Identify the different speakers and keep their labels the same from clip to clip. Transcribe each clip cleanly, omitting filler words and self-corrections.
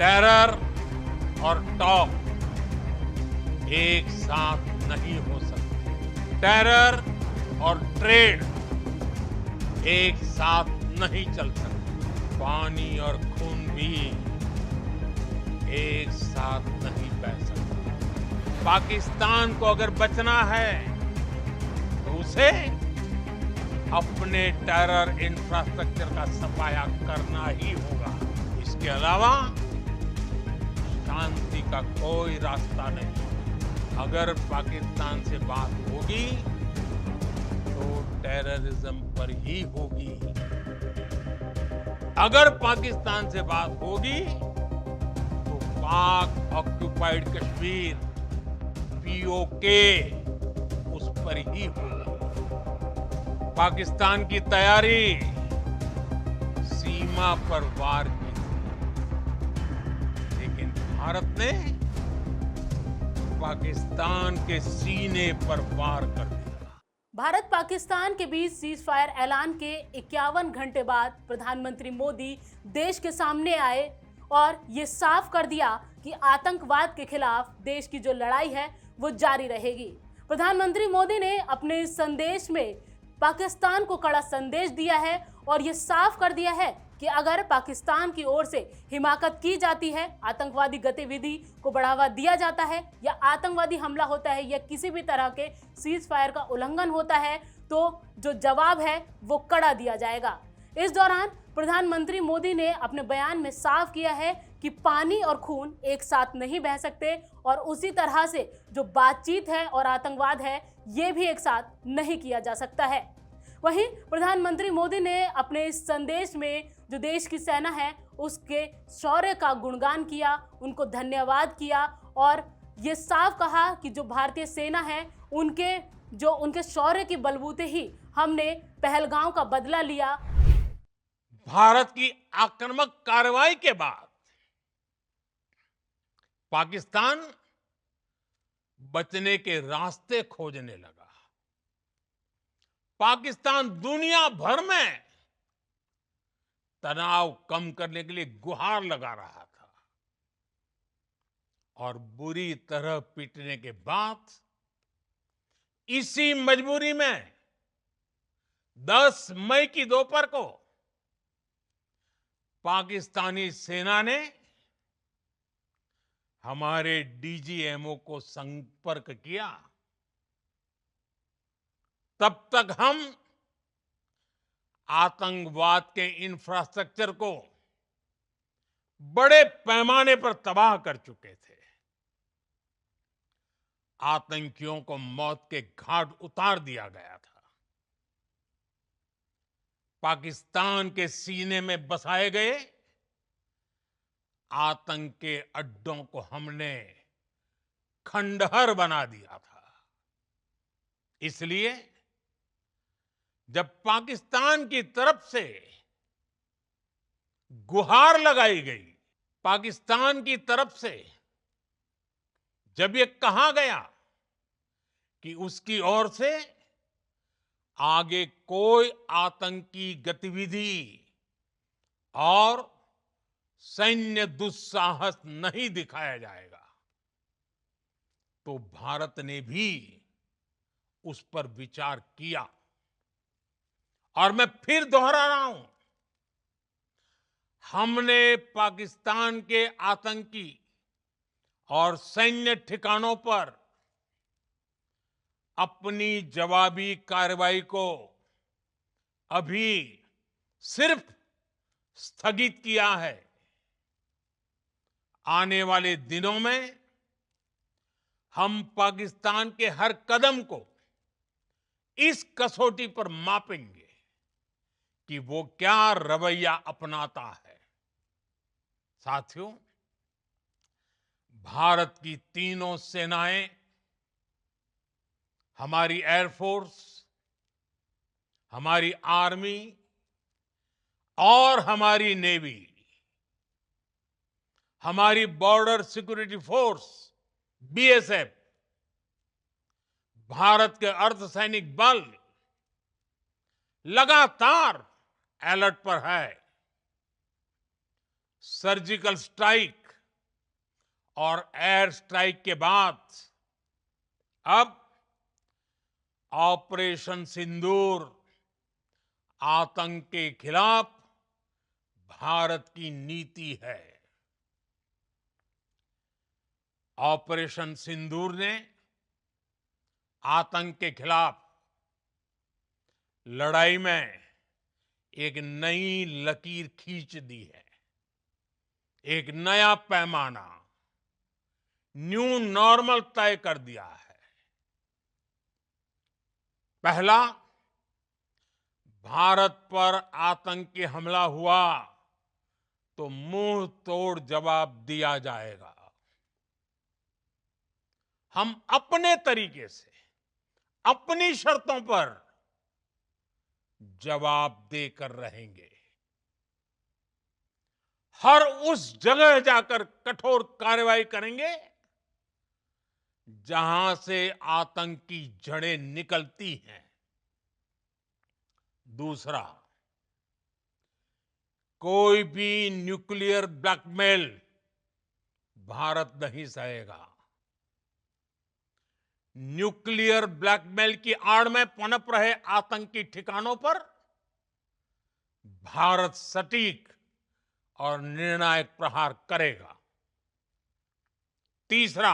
Speaker 1: Terror और talk एक साथ नहीं हो सकते। टेरर और ट्रेड एक साथ नहीं चल सकते। पानी और खून भी एक साथ नहीं बह सकते। पाकिस्तान को अगर बचना है तो उसे अपने टेरर इंफ्रास्ट्रक्चर का सफाया करना ही होगा। इसके अलावा शांति का कोई रास्ता नहीं। अगर पाकिस्तान से बात होगी तो टेररिज्म पर ही होगी। अगर पाकिस्तान से बात होगी तो पाक ऑक्युपाइड कश्मीर पीओके उस पर ही होगी। पाकिस्तान की तैयारी सीमा पर वार की, लेकिन भारत ने पाकिस्तान के सीने पर वार कर दिया।
Speaker 2: भारत पाकिस्तान के बीच सीज फायर ऐलान के 51 घंटे बाद प्रधानमंत्री मोदी देश के सामने आए और ये साफ कर दिया कि आतंकवाद के खिलाफ देश की जो लड़ाई है वो जारी रहेगी। प्रधानमंत्री मोदी ने अपने संदेश में पाकिस्तान को कड़ा संदेश दिया है और ये साफ कर दिया है कि अगर पाकिस्तान की ओर से हिमाकत की जाती है, आतंकवादी गतिविधि को बढ़ावा दिया जाता है या आतंकवादी हमला होता है या किसी भी तरह के सीज फायर का उल्लंघन होता है तो जो जवाब है वो कड़ा दिया जाएगा। इस दौरान प्रधानमंत्री मोदी ने अपने बयान में साफ किया है कि पानी और खून एक साथ नहीं बह सकते और उसी तरह से जो बातचीत है और आतंकवाद है ये भी एक साथ नहीं किया जा सकता है। वहीं प्रधानमंत्री मोदी ने अपने इस संदेश में जो देश की सेना है उसके शौर्य का गुणगान किया, उनको धन्यवाद किया और ये साफ कहा कि जो भारतीय सेना है उनके शौर्य की बलबूते ही हमने पहलगांव का बदला लिया।
Speaker 1: भारत की आक्रामक कार्रवाई के बाद पाकिस्तान बचने के रास्ते खोजने लगा। पाकिस्तान दुनिया भर में तनाव कम करने के लिए गुहार लगा रहा था और बुरी तरह पीटने के बाद इसी मजबूरी में 10 मई की दोपहर को पाकिस्तानी सेना ने हमारे डीजीएमओ को संपर्क किया। तब तक हम आतंकवाद के इंफ्रास्ट्रक्चर को बड़े पैमाने पर तबाह कर चुके थे। आतंकियों को मौत के घाट उतार दिया गया था। पाकिस्तान के सीने में बसाए गए आतंक के अड्डों को हमने खंडहर बना दिया था। इसलिए जब पाकिस्तान की तरफ से गुहार लगाई गई, पाकिस्तान की तरफ से जब ये कहा गया कि उसकी ओर से आगे कोई आतंकी गतिविधि और सैन्य दुस्साहस नहीं दिखाया जाएगा, तो भारत ने भी उस पर विचार किया। और मैं फिर दोहरा रहा हूं, हमने पाकिस्तान के आतंकी और सैन्य ठिकानों पर अपनी जवाबी कार्रवाई को अभी सिर्फ स्थगित किया है। आने वाले दिनों में हम पाकिस्तान के हर कदम को इस कसौटी पर मापेंगे कि वो क्या रवैया अपनाता है। साथियों, भारत की तीनों सेनाएं, हमारी एयरफोर्स, हमारी आर्मी और हमारी नेवी, हमारी border security force BSF, Bharat के अर्धसैनिक बल लगातार अलर्ट पर है। सर्जिकल स्ट्राइक और एयर स्ट्राइक के बाद अब ऑपरेशन सिंदूर आतंक के खिलाफ भारत की नीति है। ऑपरेशन सिंदूर ने आतंक के खिलाफ लड़ाई में एक नई लकीर खींच दी है, एक नया पैमाना, न्यू नॉर्मल तय कर दिया है। पहला, भारत पर आतंकी हमला हुआ तो मुंह तोड़ जवाब दिया जाएगा। हम अपने तरीके से, अपनी शर्तों पर जवाब देकर रहेंगे। हर उस जगह जाकर कठोर कार्रवाई करेंगे जहां से आतंक की जड़ें निकलती हैं। दूसरा, कोई भी न्यूक्लियर ब्लैकमेल भारत नहीं सहेगा। न्यूक्लियर ब्लैकमेल की आड़ में पनप रहे आतंकी ठिकानों पर भारत सटीक और निर्णायक प्रहार करेगा। तीसरा,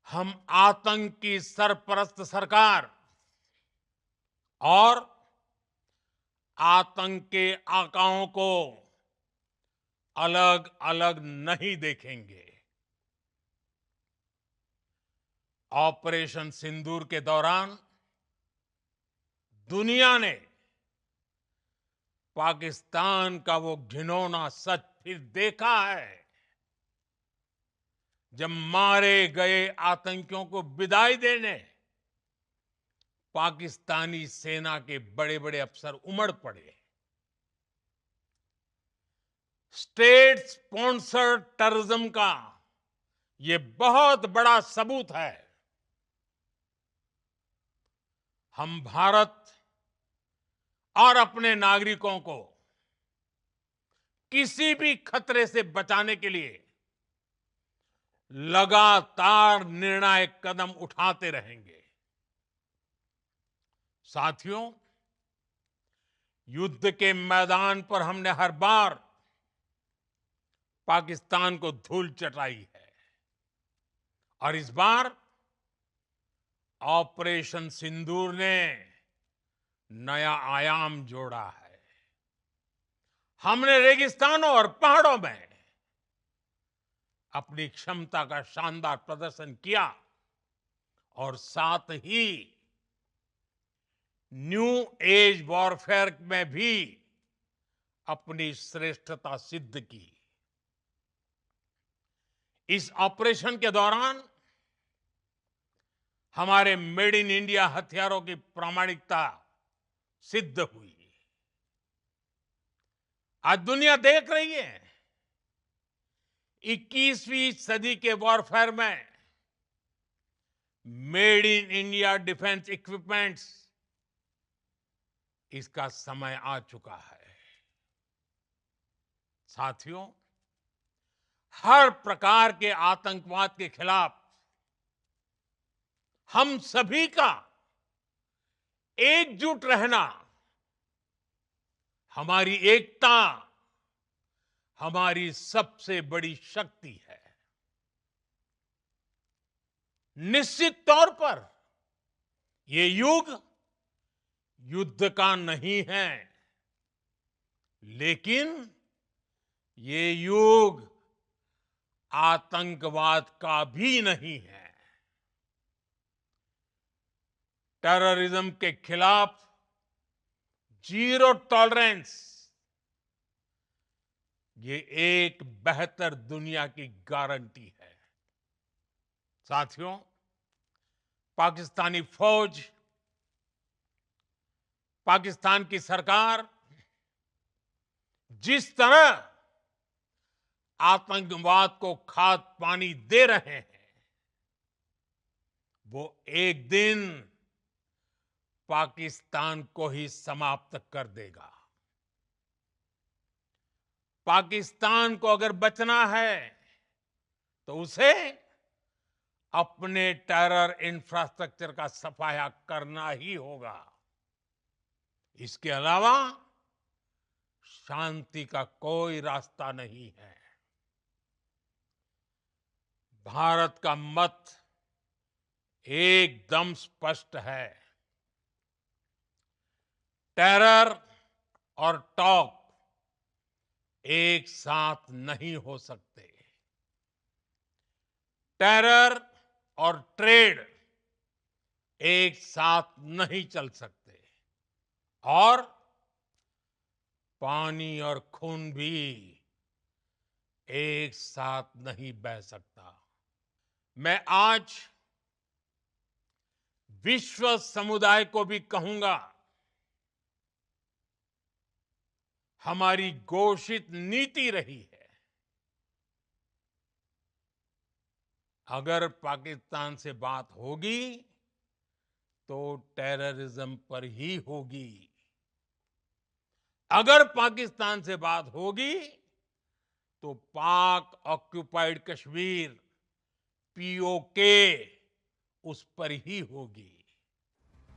Speaker 1: हम आतंक की सरपरस्त सरकार और आतंक के आकाओं को अलग अलग नहीं देखेंगे। ऑपरेशन सिंदूर के दौरान दुनिया ने पाकिस्तान का वो घिनौना सच फिर देखा है, जब मारे गए आतंकियों को विदाई देने पाकिस्तानी सेना के बड़े बड़े अफसर उमड़ पड़े। स्टेट स्पॉन्सर्ड टेररिज्म का ये बहुत बड़ा सबूत है। हम भारत और अपने नागरिकों को किसी भी खतरे से बचाने के लिए लगातार निर्णायक कदम उठाते रहेंगे। साथियों, युद्ध के मैदान पर हमने हर बार पाकिस्तान को धूल चटाई है और इस बार ऑपरेशन सिंदूर ने नया आयाम जोड़ा है। हमने रेगिस्तानों और पहाड़ों में अपनी क्षमता का शानदार प्रदर्शन किया और साथ ही न्यू एज वॉरफेयर में भी अपनी श्रेष्ठता सिद्ध की। इस ऑपरेशन के दौरान हमारे मेड इन इंडिया हथियारों की प्रामाणिकता सिद्ध हुई। आज दुनिया देख रही है 21वीं सदी के वॉरफेयर में made in India defence equipments, इसका समय आ चुका है। साथियों, हर प्रकार के आतंकवाद के खिलाफ हम सभी का एकजुट रहना, हमारी एकता हमारी सबसे बड़ी शक्ति है। निश्चित तौर पर ये युग युद्ध का नहीं है, लेकिन ये युग आतंकवाद का भी नहीं है। टेररिज्म के खिलाफ जीरो टॉलरेंस, ये एक बेहतर दुनिया की गारंटी है। साथियों, पाकिस्तानी फौज, पाकिस्तान की सरकार जिस तरह आतंकवाद को खाद पानी दे रहे हैं, वो एक दिन पाकिस्तान को ही समाप्त कर देगा। पाकिस्तान को अगर बचना है तो उसे अपने टेरर इंफ्रास्ट्रक्चर का सफाया करना ही होगा। इसके अलावा शांति का कोई रास्ता नहीं है। भारत का मत एकदम स्पष्ट है। टेरर और टॉक एक साथ नहीं हो सकते। टेरर और ट्रेड एक साथ नहीं चल सकते और पानी और खून भी एक साथ नहीं बह सकता। मैं आज विश्व समुदाय को भी कहूंगा, हमारी घोषित नीति रही है, अगर पाकिस्तान से बात होगी तो टेररिज्म पर ही होगी। अगर पाकिस्तान से बात होगी तो पाक ऑक्युपाइड कश्मीर पीओके उस पर ही होगी।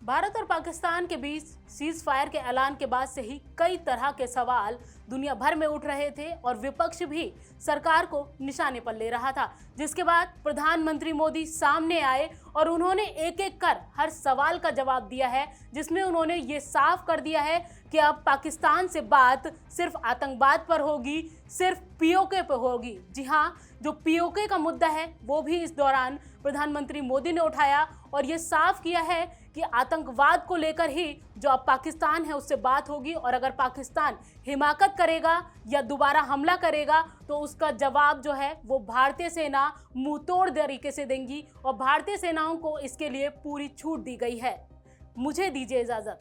Speaker 2: भारत और पाकिस्तान के बीच सीज फायर के ऐलान के बाद से ही कई तरह के सवाल दुनिया भर में उठ रहे थे और विपक्ष भी सरकार को निशाने पर ले रहा था, जिसके बाद प्रधानमंत्री मोदी सामने आए और उन्होंने एक एक कर हर सवाल का जवाब दिया है, जिसमें उन्होंने ये साफ कर दिया है कि अब पाकिस्तान से बात सिर्फ आतंकवाद पर होगी, सिर्फ पीओके पर होगी। जी हाँ, जो पीओके का मुद्दा है वो भी इस दौरान प्रधानमंत्री मोदी ने उठाया और ये साफ किया है कि आतंकवाद को लेकर ही जो अब पाकिस्तान है उससे बात होगी, और अगर पाकिस्तान हिमाकत करेगा या दोबारा हमला करेगा तो उसका जवाब जो है वो भारतीय सेना मुंह तोड़ तरीके से देंगी और भारतीय सेनाओं को इसके लिए पूरी छूट दी गई है। मुझे दीजिए इजाजत।